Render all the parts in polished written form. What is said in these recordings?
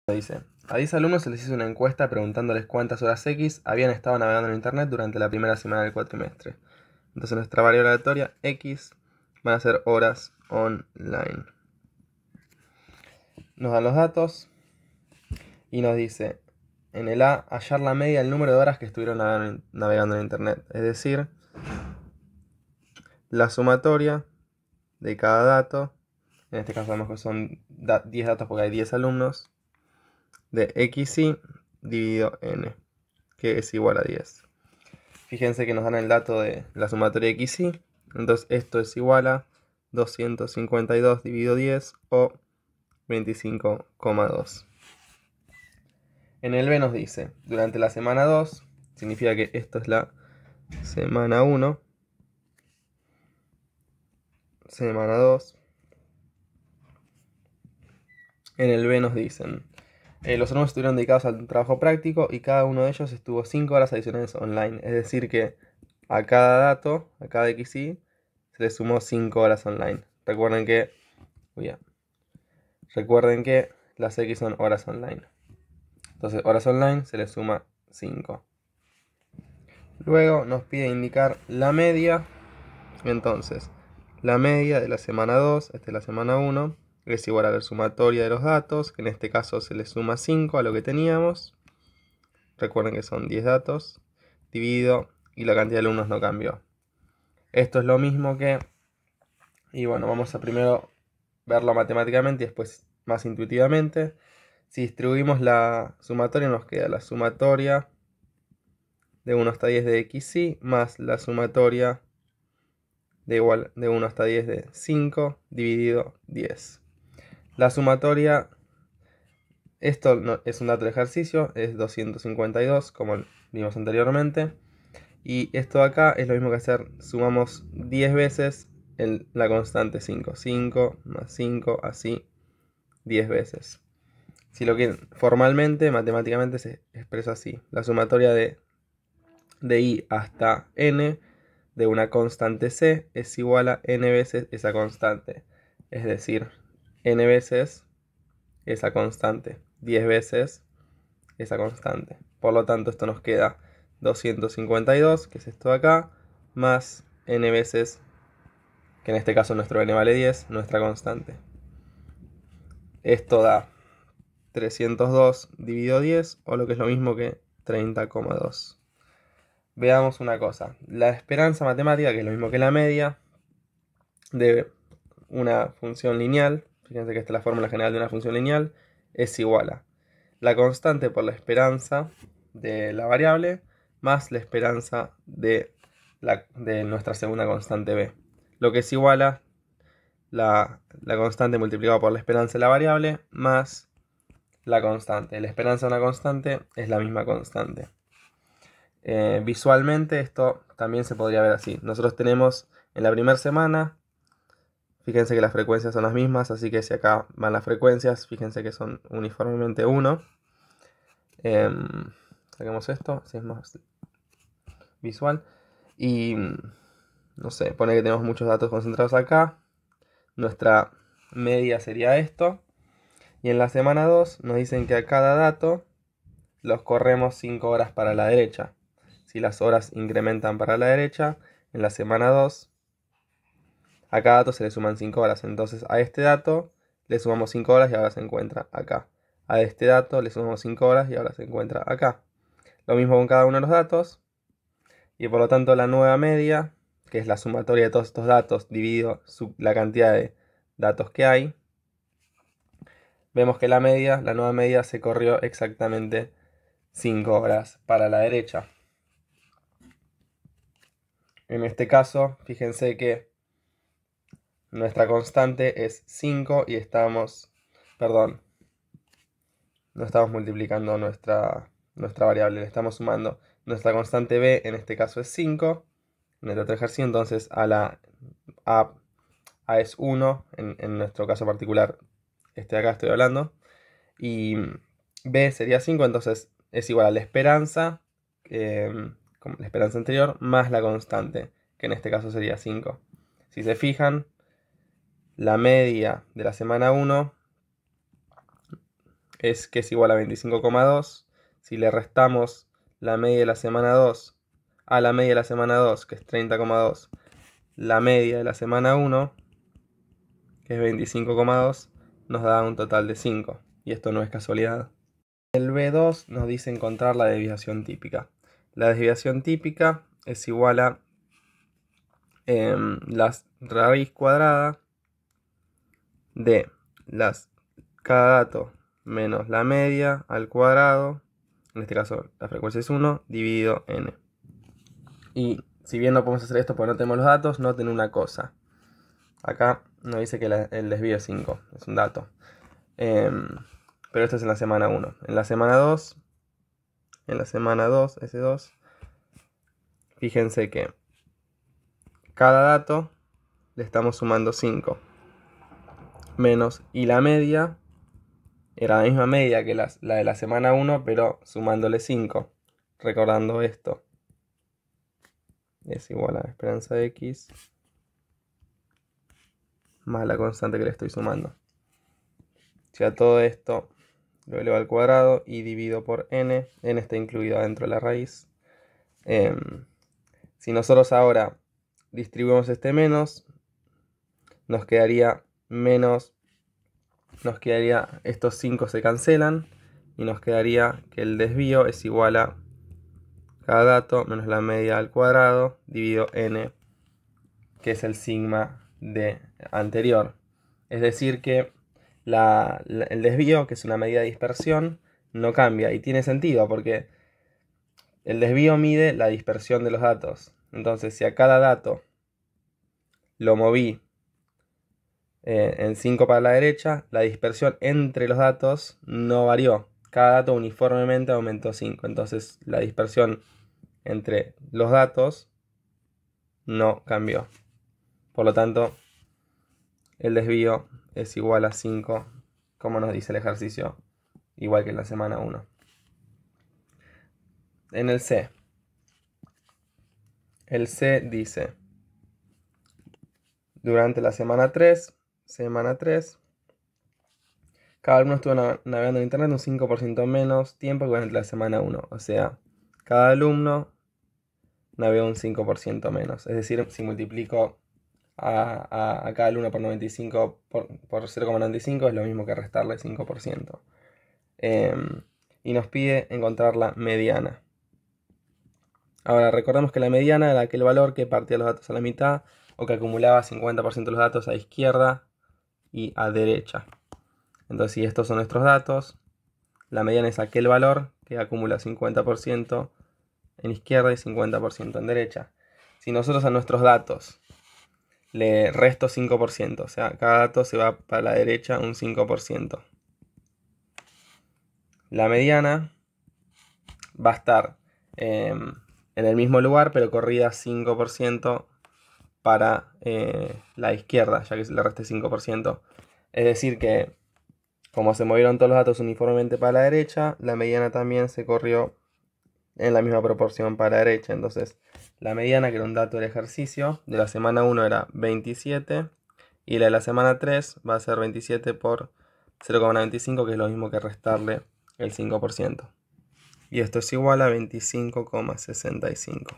Dice, a 10 alumnos se les hizo una encuesta preguntándoles cuántas horas X habían estado navegando en Internet durante la primera semana del cuatrimestre. Entonces nuestra variable aleatoria X van a ser horas online. Nos dan los datos y nos dice, en el A, hallar la media del número de horas que estuvieron navegando en Internet. Es decir, la sumatoria de cada dato, en este caso sabemos que son 10 datos porque hay 10 alumnos, de xy dividido n, que es igual a 10. Fíjense que nos dan el dato de la sumatoria de xy, entonces esto es igual a 252 dividido 10 o 25,2. En el B nos dice, durante la semana 2, significa que esto es la semana 1, semana 2. En el B nos dicen, los alumnos estuvieron dedicados al trabajo práctico y cada uno de ellos estuvo 5 horas adicionales online. Es decir que a cada dato, a cada xy, se le sumó 5 horas online. Recuerden que las x son horas online. Entonces horas online se le suma 5. Luego nos pide indicar la media. Entonces, la media de la semana 2, esta es la semana 1, es igual a la sumatoria de los datos, que en este caso se le suma 5 a lo que teníamos. Recuerden que son 10 datos, dividido, y la cantidad de alumnos no cambió. Esto es lo mismo que, y bueno, vamos a primero verlo matemáticamente y después más intuitivamente. Si distribuimos la sumatoria, nos queda la sumatoria de 1 hasta 10 de xy más la sumatoria de 1 hasta 10 de 5 dividido 10. La sumatoria, esto no, es un dato de ejercicio, es 252 como vimos anteriormente. Y esto de acá es lo mismo que hacer, sumamos 10 veces la constante 5. 5 más 5, así 10 veces. Si lo quieren formalmente, matemáticamente se expresa así. La sumatoria de i hasta n de una constante c es igual a n veces esa constante. Es decir, n veces esa constante. 10 veces esa constante. Por lo tanto, esto nos queda 252, que es esto de acá, más n veces, que en este caso nuestro n vale 10, nuestra constante. Esto da 302 dividido 10, o lo que es lo mismo que 30,2. Veamos una cosa. La esperanza matemática, que es lo mismo que la media, de una función lineal, fíjense que esta es la fórmula general de una función lineal, es igual a la constante por la esperanza de la variable más la esperanza de nuestra segunda constante b. Lo que es igual a la constante multiplicada por la esperanza de la variable más la constante. La esperanza de una constante es la misma constante. Visualmente esto también se podría ver así. Nosotros tenemos en la primera semana, fíjense que las frecuencias son las mismas, así que si acá van las frecuencias, fíjense que son uniformemente 1. Saquemos esto, si es más visual. Y no sé, pone que tenemos muchos datos concentrados acá. Nuestra media sería esto. Y en la semana 2 nos dicen que a cada dato los corremos 5 horas para la derecha. Si las horas incrementan para la derecha, en la semana 2 a cada dato se le suman 5 horas. Entonces a este dato le sumamos 5 horas y ahora se encuentra acá. A este dato le sumamos 5 horas y ahora se encuentra acá. Lo mismo con cada uno de los datos. Y por lo tanto la nueva media, que es la sumatoria de todos estos datos dividido la cantidad de datos que hay, vemos que la nueva media se corrió exactamente 5 horas para la derecha. En este caso, fíjense que nuestra constante es 5 y no estamos multiplicando nuestra variable, le estamos sumando. Nuestra constante b en este caso es 5, en el otro ejercicio, entonces a es 1, en nuestro caso particular, este de acá estoy hablando, y b sería 5, entonces es igual a la esperanza, como la esperanza anterior, más la constante, que en este caso sería 5. Si se fijan, la media de la semana 1 es que es igual a 25,2. Si le restamos la media de la semana 2 a la media de la semana 2, que es 30,2, la media de la semana 1, que es 25,2, nos da un total de 5. Y esto no es casualidad. El B2 nos dice encontrar la desviación típica. La desviación típica es igual a la raíz cuadrada de cada dato menos la media al cuadrado, en este caso la frecuencia es 1, dividido n. Y si bien no podemos hacer esto porque no tenemos los datos, noten una cosa. Acá nos dice que el desvío es 5, es un dato. Pero esto es en la semana 1. En la semana 2, S2, fíjense que cada dato le estamos sumando 5. Menos, y la media era la misma media que la de la semana 1, pero sumándole 5. Recordando esto, es igual a la esperanza de x más la constante que le estoy sumando. Si a todo esto lo elevo al cuadrado y divido por n está incluido dentro de la raíz. Si nosotros ahora distribuimos este menos, nos quedaría menos, estos 5 se cancelan y nos quedaría que el desvío es igual a cada dato menos la media al cuadrado dividido n, que es el sigma de anterior. Es decir que el desvío, que es una medida de dispersión, no cambia, y tiene sentido porque el desvío mide la dispersión de los datos. Entonces, si a cada dato lo moví en 5 para la derecha, la dispersión entre los datos no varió. Cada dato uniformemente aumentó 5. Entonces, la dispersión entre los datos no cambió. Por lo tanto, el desvío es igual a 5, como nos dice el ejercicio, igual que en la semana 1. En el C dice, durante la semana 3, cada alumno estuvo navegando en internet un 5% menos tiempo que durante la semana 1. O sea, cada alumno navegó un 5% menos. Es decir, si multiplico a cada alumno por 95 por 0,95 es lo mismo que restarle 5%. Y nos pide encontrar la mediana. Ahora, recordemos que la mediana era aquel valor que partía los datos a la mitad o que acumulaba 50% de los datos a izquierda y a derecha. Entonces, si estos son nuestros datos, la mediana es aquel valor que acumula 50% en izquierda y 50% en derecha. Si nosotros a nuestros datos le resto 5%, o sea, cada dato se va para la derecha un 5%. La mediana va a estar en el mismo lugar, pero corrida 5% para la izquierda, ya que se le reste 5%. Es decir que, como se movieron todos los datos uniformemente para la derecha, la mediana también se corrió en la misma proporción para la derecha. Entonces, la mediana, que era un dato del ejercicio, de la semana 1 era 27, y la de la semana 3 va a ser 27 por 0,95, que es lo mismo que restarle el 5%. Y esto es igual a 25,65.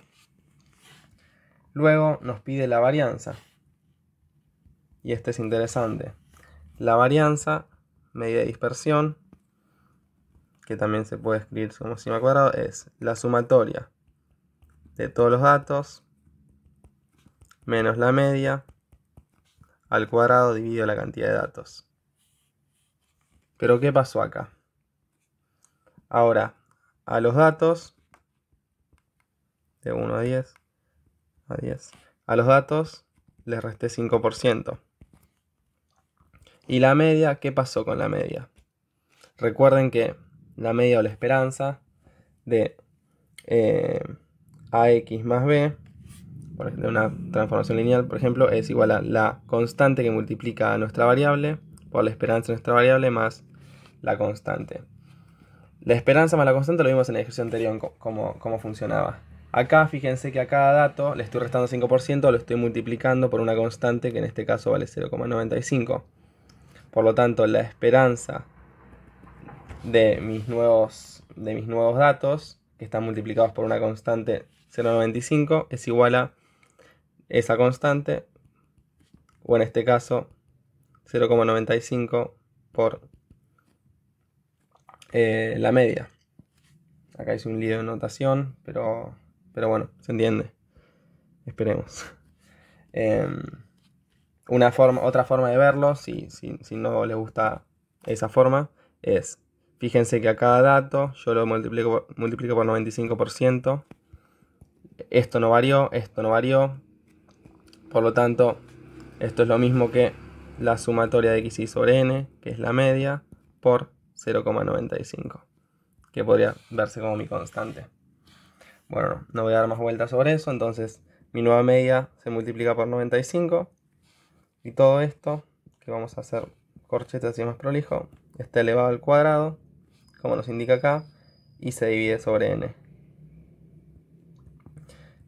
Luego nos pide la varianza. Y este es interesante. La varianza, medida de dispersión, que también se puede escribir como sigma cuadrado, es la sumatoria de todos los datos menos la media al cuadrado dividido la cantidad de datos. Pero ¿qué pasó acá? Ahora, a los datos, de 1 a 10, a los datos les resté 5%. Y la media, ¿qué pasó con la media? Recuerden que la media o la esperanza de AX más B, de una transformación lineal, por ejemplo, es igual a la constante que multiplica a nuestra variable por la esperanza de nuestra variable más la constante. La esperanza más la constante lo vimos en el ejercicio anterior, cómo funcionaba. Acá fíjense que a cada dato le estoy restando 5%, lo estoy multiplicando por una constante que en este caso vale 0,95. Por lo tanto, la esperanza de mis nuevos datos, que están multiplicados por una constante 0,95, es igual a esa constante, o en este caso 0,95 por la media. Acá hice un lío de notación, pero bueno, se entiende. Esperemos. Otra forma de verlo, si no les gusta esa forma, es, fíjense que a cada dato yo lo multiplico por 95%. Esto no varió, por lo tanto, esto es lo mismo que la sumatoria de xy sobre n, que es la media, por 0,95, que podría verse como mi constante. Bueno, no voy a dar más vueltas sobre eso, entonces mi nueva media se multiplica por 95, y todo esto, que vamos a hacer corchetes así más prolijo, está elevado al cuadrado, como nos indica acá, y se divide sobre n.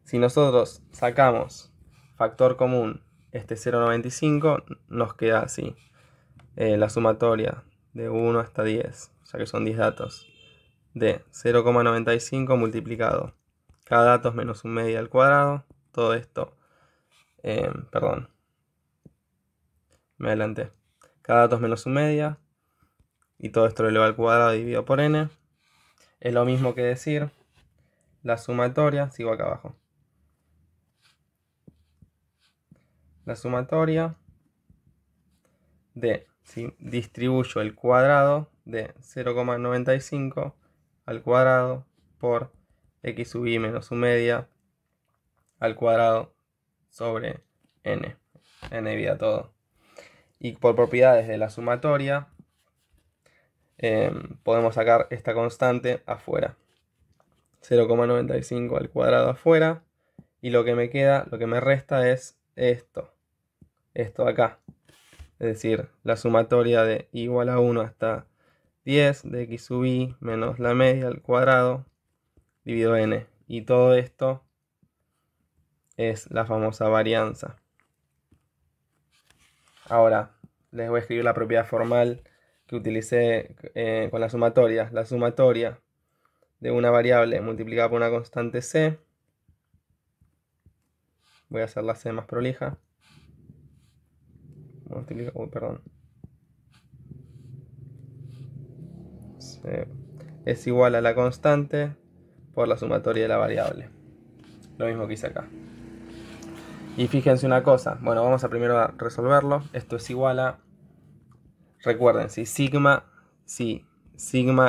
Si nosotros sacamos factor común este 0,95, nos queda así. La sumatoria de 1 hasta 10, ya que son 10 datos, de 0,95 multiplicado. Cada dato es menos un media al cuadrado. Todo esto, perdón, me adelanté. Cada dato es menos un media. Y todo esto lo elevado al cuadrado dividido por n. Es lo mismo que decir la sumatoria, sigo acá abajo. La sumatoria de, si distribuyo el cuadrado de 0,95 al cuadrado por x sub i menos un media al cuadrado sobre n. N divide todo. Y por propiedades de la sumatoria, podemos sacar esta constante afuera. 0,95 al cuadrado afuera. Y lo que me queda, lo que me resta es esto. Esto de acá. Es decir, la sumatoria de igual a 1 hasta 10 de x sub i menos la media al cuadrado dividido n. Y todo esto es la famosa varianza. Ahora les voy a escribir la propiedad formal que utilicé con la sumatoria. La sumatoria de una variable multiplicada por una constante c. Voy a hacer la c más prolija. Perdón. C es igual a la constante por la sumatoria de la variable. Lo mismo que hice acá. Y fíjense una cosa. Bueno, vamos a primero a resolverlo. Esto es igual a... Recuerden, si sigma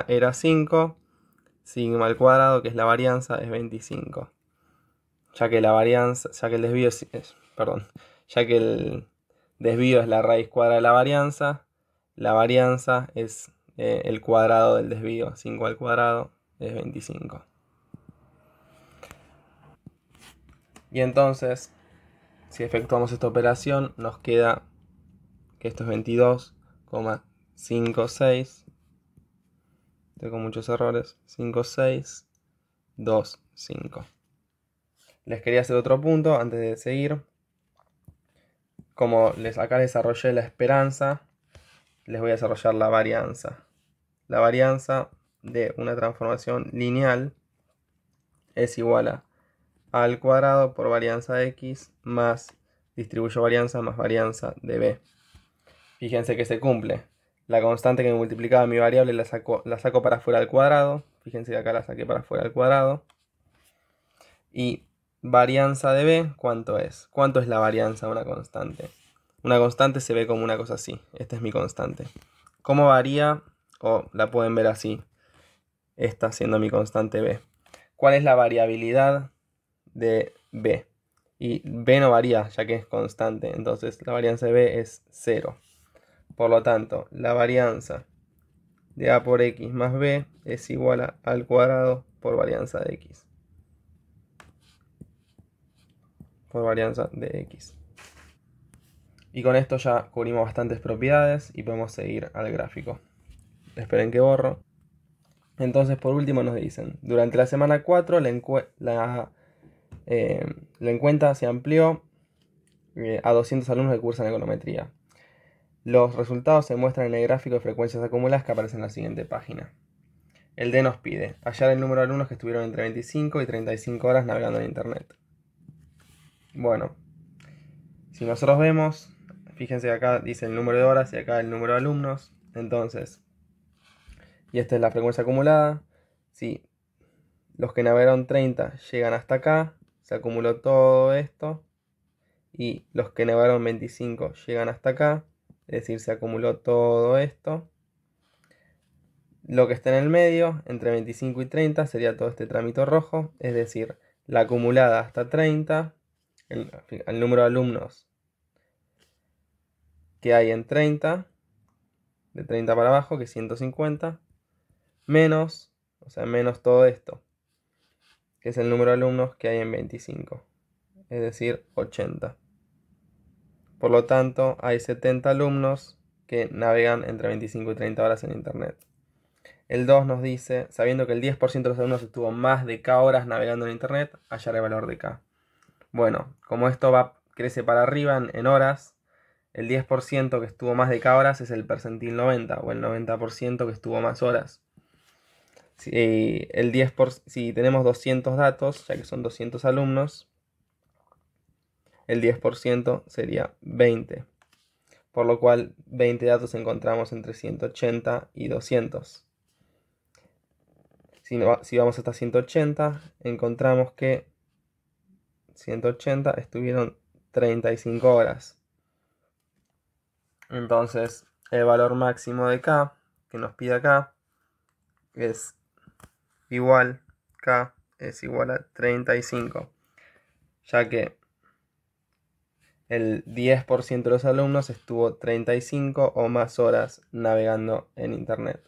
era 5, sigma al cuadrado, que es la varianza, es 25. Ya que la varianza, ya que el desvío es, ya que el desvío es la raíz cuadrada de la varianza es el cuadrado del desvío. 5 al cuadrado es 25. Y entonces, si efectuamos esta operación, nos queda que esto es 22,56. Tengo muchos errores. 5625. Les quería hacer otro punto antes de seguir. Como acá desarrollé la esperanza, les voy a desarrollar la varianza. La varianza de una transformación lineal es igual a al cuadrado por varianza de x más distribuyo varianza más varianza de b. Fíjense que se cumple. La constante que me multiplicaba mi variable la saco para afuera al cuadrado. Fíjense que acá la saqué para afuera al cuadrado. Y varianza de b, ¿cuánto es? ¿Cuánto es la varianza de una constante? Una constante se ve como una cosa así. Esta es mi constante. ¿Cómo varía? O la pueden ver así. Esta siendo mi constante b. ¿Cuál es la variabilidad de b? Y b no varía, ya que es constante. Entonces la varianza de b es 0. Por lo tanto, la varianza de a por x más b es igual al cuadrado por varianza de x. Por varianza de x. Y con esto ya cubrimos bastantes propiedades y podemos seguir al gráfico. Esperen que borro. Entonces, por último nos dicen, durante la semana 4 la encuesta se amplió a 200 alumnos que cursan econometría. Los resultados se muestran en el gráfico de frecuencias acumuladas que aparece en la siguiente página. El D nos pide hallar el número de alumnos que estuvieron entre 25 y 35 horas navegando en Internet. Bueno, si nosotros vemos, fíjense que acá dice el número de horas y acá el número de alumnos. Entonces, y esta es la frecuencia acumulada. Si los que navegaron 30 llegan hasta acá, se acumuló todo esto. Y los que navegaron 25 llegan hasta acá, es decir, se acumuló todo esto. Lo que está en el medio, entre 25 y 30, sería todo este tramito rojo, es decir, la acumulada hasta 30, el número de alumnos que hay en 30, de 30 para abajo, que es 150, menos, o sea, menos todo esto, que es el número de alumnos que hay en 25, es decir, 80. Por lo tanto, hay 70 alumnos que navegan entre 25 y 30 horas en Internet. El 2 nos dice, sabiendo que el 10% de los alumnos estuvo más de K horas navegando en Internet, hallar el valor de K. Bueno, como esto crece para arriba en horas, el 10% que estuvo más de K horas es el percentil 90, o el 90% que estuvo más horas. Si tenemos 200 datos, ya que son 200 alumnos, el 10% sería 20. Por lo cual 20 datos encontramos entre 180 y 200. Si vamos hasta 180, encontramos que 180 estuvieron 35 horas. Entonces, el valor máximo de K que nos pide acá es igual, K es igual a 35, ya que el 10% de los alumnos estuvo 35 o más horas navegando en Internet.